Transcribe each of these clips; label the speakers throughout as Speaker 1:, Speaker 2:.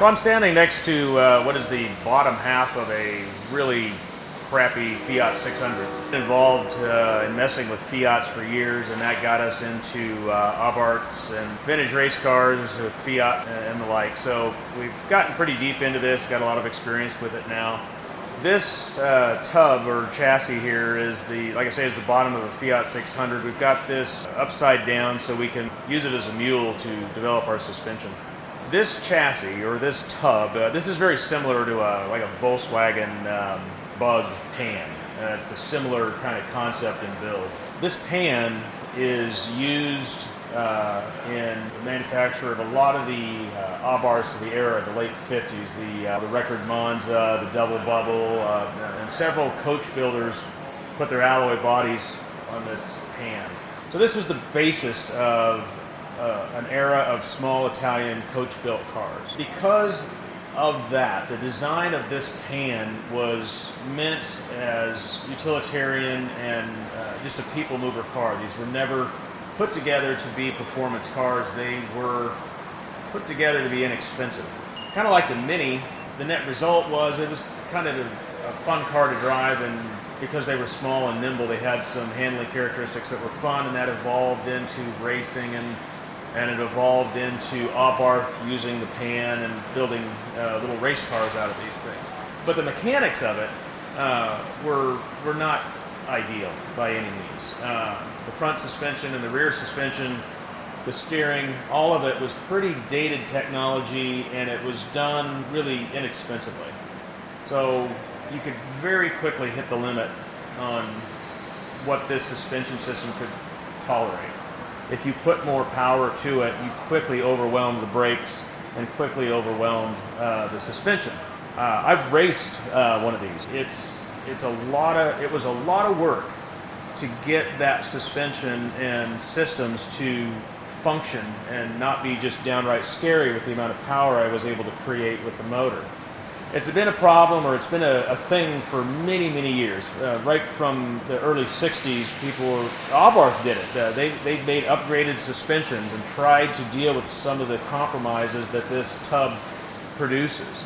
Speaker 1: So I'm standing next to what is the bottom half of a really crappy Fiat 600. Involved in messing with Fiats for years, and that got us into Abarths and vintage race cars with Fiat and the like. So we've gotten pretty deep into this, got a lot of experience with it now. This tub or chassis here is like I say, is the bottom of a Fiat 600. We've got this upside down so we can use it as a mule to develop our suspension. This chassis, or this tub, this is very similar to like a Volkswagen Bug pan. It's a similar kind of concept and build. This pan is used in the manufacture of a lot of the Abarths of the era, the late 50s, the Record Monza, the Double Bubble, and several coach builders put their alloy bodies on this pan. So this was the basis of an era of small Italian coach-built cars. Because of that, the design of this pan was meant as utilitarian and just a people mover car. These were never put together to be performance cars. They were put together to be inexpensive. Kind of like the Mini, the net result was it was kind of a fun car to drive, and because they were small and nimble, they had some handling characteristics that were fun, and that evolved into racing, and it evolved into Abarth using the pan and building little race cars out of these things. But the mechanics of it were not ideal by any means. The front suspension and the rear suspension, the steering, all of it was pretty dated technology, and it was done really inexpensively. So you could very quickly hit the limit on what this suspension system could tolerate. If you put more power to it, you quickly overwhelm the brakes and quickly overwhelm the suspension. I've raced one of these. It was a lot of work to get that suspension and systems to function and not be just downright scary with the amount of power I was able to create with the motor. It's been a problem, or it's been a thing for many, many years. Right from the early 60s, Abarth did it. They made upgraded suspensions and tried to deal with some of the compromises that this tub produces.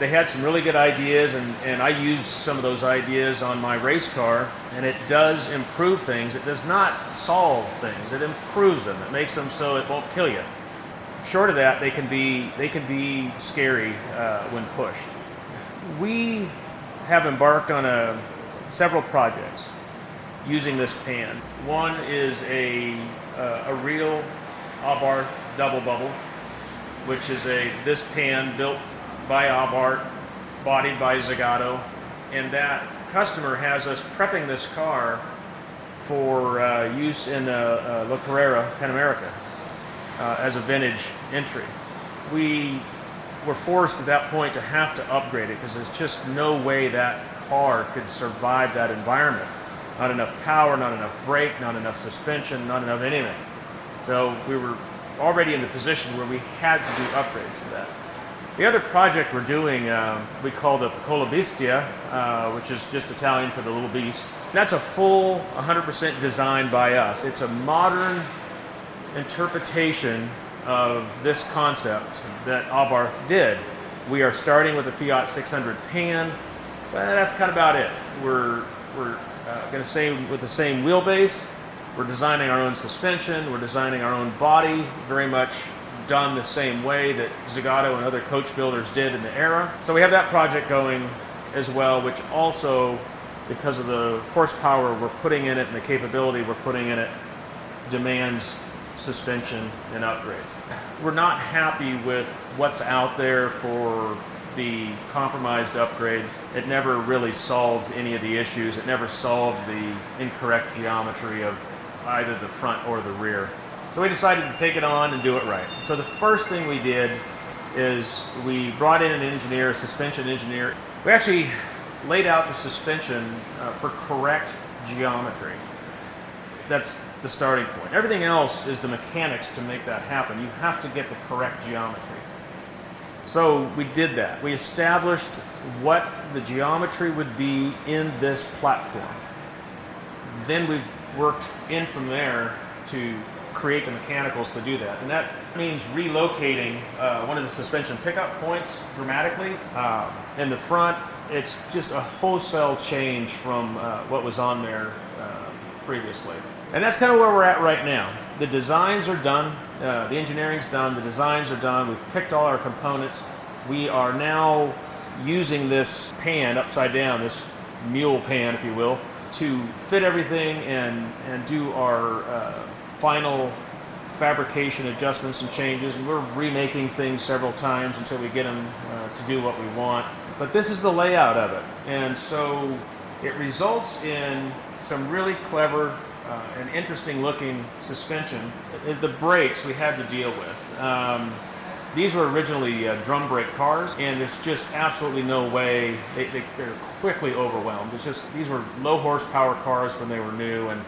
Speaker 1: They had some really good ideas, and I used some of those ideas on my race car, and it does improve things. It does not solve things. It improves them. It makes them so it won't kill you. Short of that, they can be scary when pushed. We have embarked on several projects using this pan. One is a real Abarth double bubble, which is this pan built by Abarth, bodied by Zagato, and that customer has us prepping this car for use in La Carrera Pan America. As a vintage entry. We were forced at that point to have to upgrade it because there's just no way that car could survive that environment. Not enough power, not enough brake, not enough suspension, not enough anything. So we were already in the position where we had to do upgrades to that. The other project we're doing, we call the Piccola Bestia, which is just Italian for the little beast. That's a full 100% design by us. It's a modern interpretation of this concept that Abarth did. We are starting with the Fiat 600 pan, but that's kind of about it. We're going to say with the same wheelbase. We're designing our own suspension. We're designing our own body, very much done the same way that Zagato and other coach builders did in the era. So we have that project going as well, which also, because of the horsepower we're putting in it and the capability we're putting in it, demands suspension and upgrades. We're not happy with what's out there for the compromised upgrades. It never really solved any of the issues. It never solved the incorrect geometry of either the front or the rear. So we decided to take it on and do it right. So the first thing we did is we brought in an engineer, a suspension engineer. We actually laid out the suspension for correct geometry. That's the starting point. Everything else is the mechanics to make that happen. You have to get the correct geometry. So we did that. We established what the geometry would be in this platform. Then we've worked in from there to create the mechanicals to do that. And that It means relocating one of the suspension pickup points dramatically. In the front, it's just a wholesale change from what was on there previously. And that's kind of where we're at right now. The designs are done, the engineering's done, the designs are done, we've picked all our components. We are now using this pan upside down, this mule pan, if you will, to fit everything and do our final fabrication adjustments and changes. And we're remaking things several times until we get them to do what we want. But this is the layout of it. And so it results in some really clever and interesting looking suspension. The brakes we had to deal with. These were originally drum brake cars, and there's just absolutely no way, they're quickly overwhelmed. It's just, these were low horsepower cars when they were new, and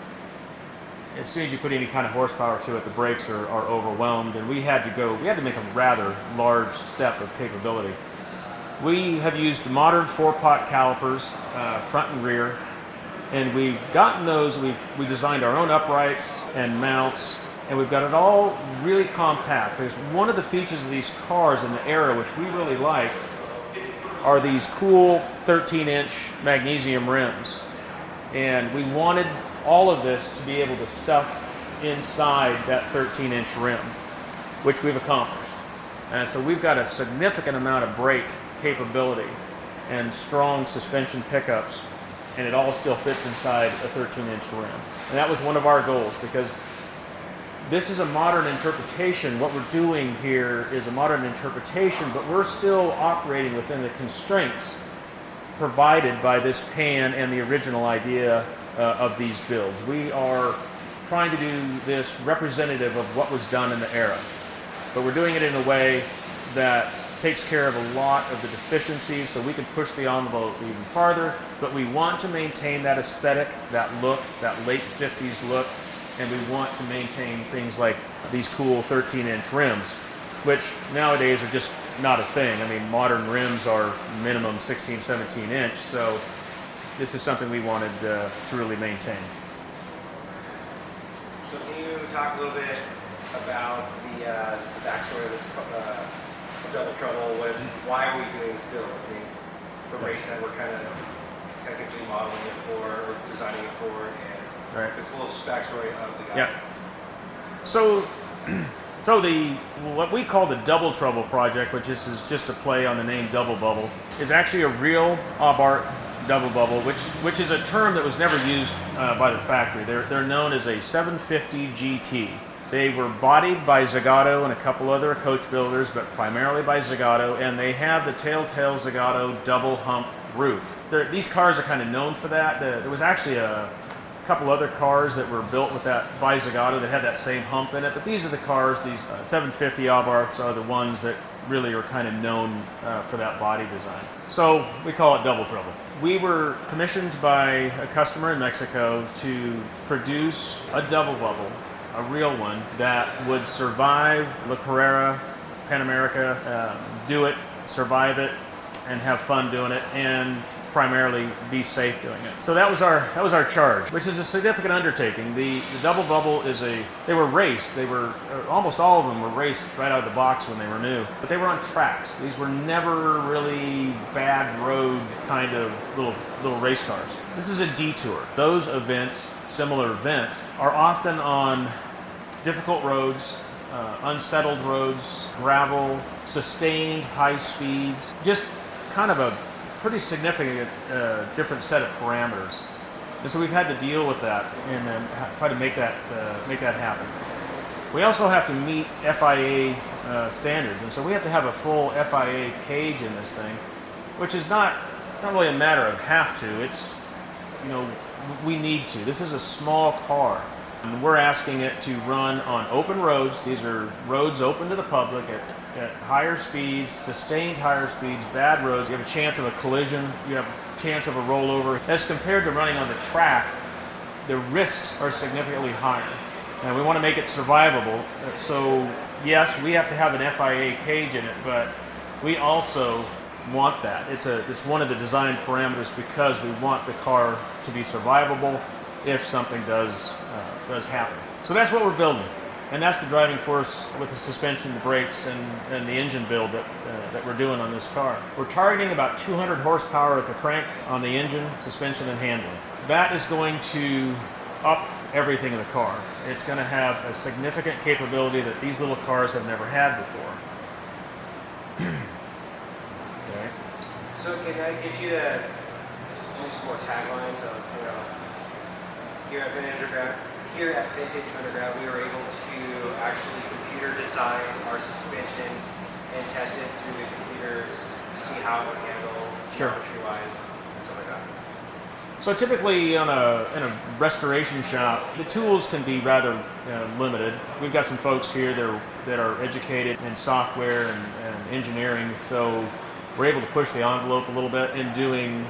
Speaker 1: as soon as you put any kind of horsepower to it, the brakes are overwhelmed, and we had to make a rather large step of capability. We have used modern 4-pot calipers, front and rear, and we've gotten those, we designed our own uprights and mounts, and we've got it all really compact. Because one of the features of these cars in the era, which we really like, are these cool 13-inch magnesium rims. And we wanted all of this to be able to stuff inside that 13-inch rim, which we've accomplished. And so we've got a significant amount of brake capability and strong suspension pickups, and it all still fits inside a 13-inch rim. And that was one of our goals, because this is a modern interpretation. What we're doing here is a modern interpretation, but we're still operating within the constraints provided by this pan and the original idea of these builds. We are trying to do this representative of what was done in the era, but we're doing it in a way that takes care of a lot of the deficiencies, so we can push the envelope even farther, but we want to maintain that aesthetic, that look, that late 50s look, and we want to maintain things like these cool 13-inch rims, which nowadays are just not a thing. I mean, modern rims are minimum 16, 17-inch, so this is something we wanted to really maintain.
Speaker 2: So can you talk a little bit about the backstory of this Double Trouble? Why are we doing this build? I mean, the race that we're kind of technically modeling it for, or designing it for, and
Speaker 1: right.
Speaker 2: Just a little backstory of the guy.
Speaker 1: Yeah. So what we call the Double Trouble project, which is just a play on the name Double Bubble, is actually a real Abarth double bubble, which is a term that was never used by the factory. They're known as a 750 GT. They were bodied by Zagato and a couple other coach builders, but primarily by Zagato, and they have the Telltale Zagato double hump roof. These cars are kind of known for that. There was actually a couple other cars that were built with that by Zagato that had that same hump in it, but these are the cars, these 750 Abarths are the ones that really are kind of known for that body design. So we call it Double Trouble. We were commissioned by a customer in Mexico to produce a double bubble, a real one, that would survive La Carrera, Pan America, do it, survive it, and have fun doing it, and primarily be safe doing it. So that was our charge, which is a significant undertaking. The double bubble they were raced. Almost all of them were raced right out of the box when they were new, but they were on tracks. These were never really bad road kind of little race cars. This is a detour. Those events, similar events, are often on difficult roads, unsettled roads, gravel, sustained high speeds, just kind of a pretty significant different set of parameters. And so we've had to deal with that and try to make that happen. We also have to meet FIA standards, and so we have to have a full FIA cage in this thing, which is not really a matter of have to. It's, we need to. This is a small car, and we're asking it to run on open roads. These are roads open to the public at higher speeds, sustained higher speeds, bad roads. You have a chance of a collision, you have a chance of a rollover. As compared to running on the track, the risks are significantly higher. And we want to make it survivable. So yes, we have to have an FIA cage in it, but we also want that. It's one of the design parameters because we want the car to be survivable if something does happen. So that's what we're building. And that's the driving force with the suspension, the brakes, and the engine build that we're doing on this car. We're targeting about 200 horsepower at the crank on the engine, suspension, and handling. That is going to up everything in the car. It's going to have a significant capability that these little cars have never had before. Okay.
Speaker 2: So can I get you to do some more taglines of, here at Vintage Underground, we were able to actually computer design our suspension and test it through the computer to see how it would handle geometry-wise, stuff like that.
Speaker 1: So typically in a restoration shop, the tools can be rather limited. We've got some folks here that are educated in software and engineering, so we're able to push the envelope a little bit in doing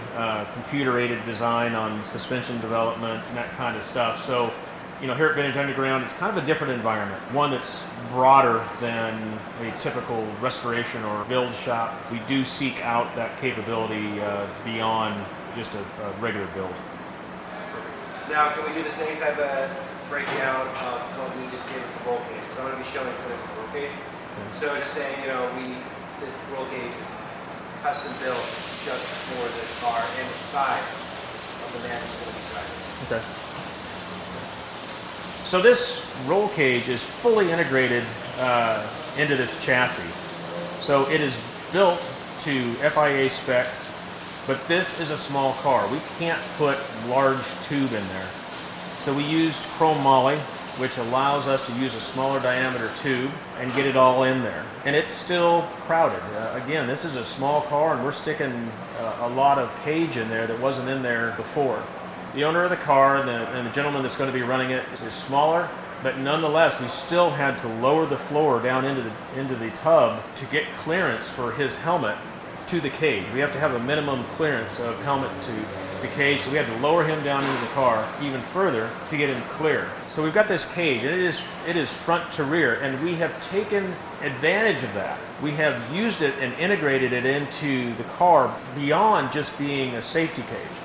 Speaker 1: computer-aided design on suspension development and that kind of stuff. So, here at Vintage Underground, it's kind of a different environment, one that's broader than a typical restoration or build shop. We do seek out that capability beyond just a regular build.
Speaker 2: Now, can we do the same type of breakdown of what we just did with the roll cage? Because I'm going to be showing footage of the roll cage. Okay. So just saying, this roll cage is custom built just for this car and the size of the man who's going to be driving.
Speaker 1: Okay. So this roll cage is fully integrated into this chassis. So it is built to FIA specs, but this is a small car. We can't put large tube in there. So we used chrome moly, which allows us to use a smaller diameter tube and get it all in there. And it's still crowded. Again, this is a small car and we're sticking a lot of cage in there that wasn't in there before. The owner of the car and the gentleman that's going to be running it is smaller, but nonetheless, we still had to lower the floor down into the tub to get clearance for his helmet to the cage. We have to have a minimum clearance of helmet to cage, so we had to lower him down into the car even further to get him clear. So we've got this cage, and it is front to rear, and we have taken advantage of that. We have used it and integrated it into the car beyond just being a safety cage.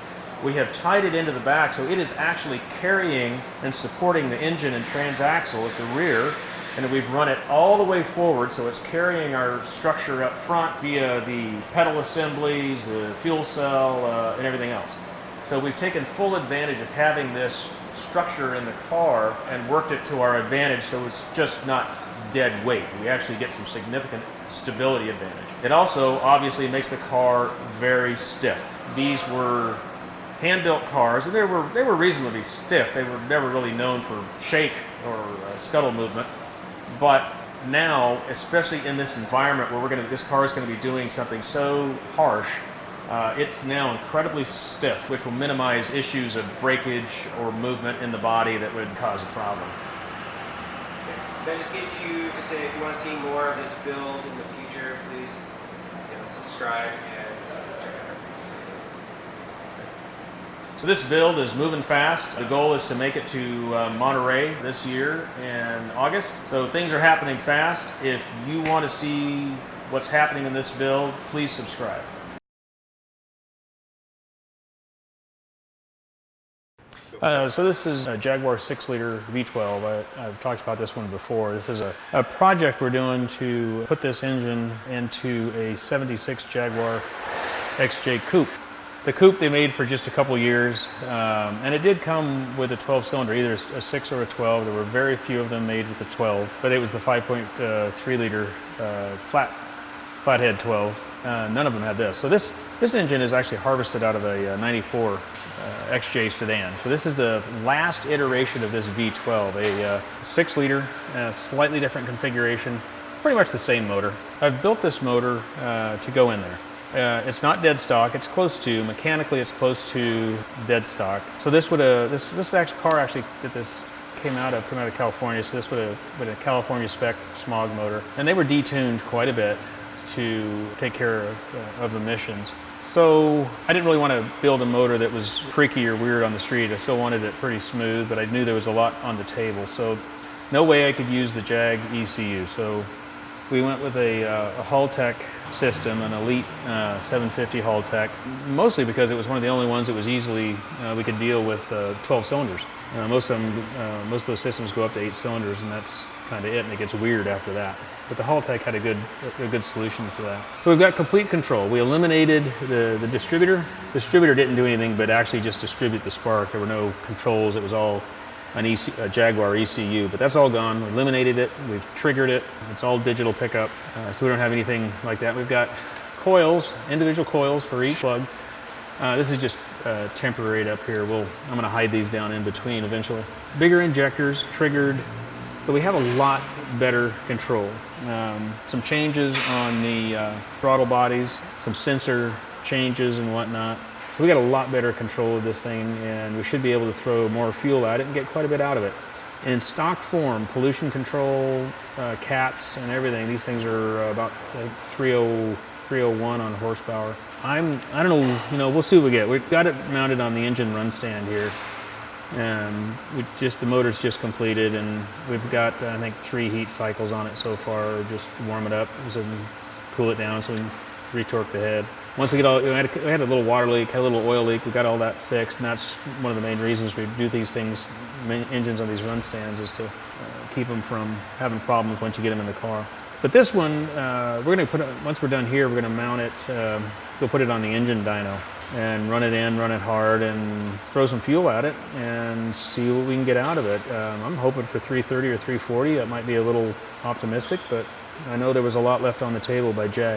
Speaker 1: We have tied it into the back, so it is actually carrying and supporting the engine and transaxle at the rear, and we've run it all the way forward, so it's carrying our structure up front via the pedal assemblies, the fuel cell, and everything else. So we've taken full advantage of having this structure in the car and worked it to our advantage, so it's just not dead weight. We actually get some significant stability advantage. It also obviously makes the car very stiff. These were hand-built cars, and they were reasonably stiff. They were never really known for shake or scuttle movement. But now, especially in this environment where this car is going to be doing something so harsh, it's now incredibly stiff, which will minimize issues of breakage or movement in the body that would cause a problem.
Speaker 2: Okay. Can I just get you to say, if you want to see more of this build in the future, please subscribe and check out our future videos.
Speaker 1: So this build is moving fast. The goal is to make it to Monterey this year in August. So things are happening fast. If you want to see what's happening in this build, please subscribe. So this is a Jaguar 6-liter V12. I've talked about this one before. This is a project we're doing to put this engine into a 76 Jaguar XJ Coupe. The coupe they made for just a couple years, and it did come with a 12-cylinder, either a 6 or a 12. There were very few of them made with the 12, but it was the 5.3-liter flathead 12. None of them had this. So this engine is actually harvested out of a 94 XJ sedan. So this is the last iteration of this V12, a 6-liter, slightly different configuration, pretty much the same motor. I've built this motor to go in there. It's not dead stock. It's close to, mechanically it's close to dead stock. So this would this actual car actually that this came out of California. So this would a California spec smog motor, and they were detuned quite a bit to take care of emissions. So I didn't really want to build a motor that was freaky or weird on the street. I still wanted it pretty smooth, but I knew there was a lot on the table. So no way I could use the Jag ECU. So we went with a Haltech system, an Elite 750 Haltech, mostly because it was one of the only ones that was easily, we could deal with 12 cylinders. Most of those systems go up to 8 cylinders, and that's
Speaker 3: kind of it, and it gets weird after that. But the Haltech had a good solution for that. So we've got complete control. We eliminated the distributor. The distributor didn't do anything but actually just distribute the spark. There were no controls. It was all a Jaguar ECU, but that's all gone. We eliminated it. We've triggered it. It's all digital pickup, so we don't have anything like that. We've got coils, individual coils for each plug. This is just temporary up here. I'm going to hide these down in between eventually. Bigger injectors, triggered. So we have a lot better control. Some changes on the throttle bodies, some sensor changes and whatnot. So we got a lot better control of this thing, and we should be able to throw more fuel at it and get quite a bit out of it. In stock form, pollution control, CATs and everything, these things are about like 301 on horsepower. I don't know, we'll see what we get. We've got it mounted on the engine run stand here. The motor's just completed, and we've got, I think, 3 heat cycles on it so far, just to warm it up so we can cool it down so we can retorque the head. Once we get all, we had a little water leak, had a little oil leak, we got all that fixed, and that's one of the main reasons we do these things, engines on these run stands, is to keep them from having problems once you get them in the car. But this one, we're going to put it, once we're done here, we're going to mount it, we'll put it on the engine dyno and run it in, run it hard, and throw some fuel at it and see what we can get out of it. I'm hoping for 330 or 340. That might be a little optimistic, but I know there was a lot left on the table by Jag.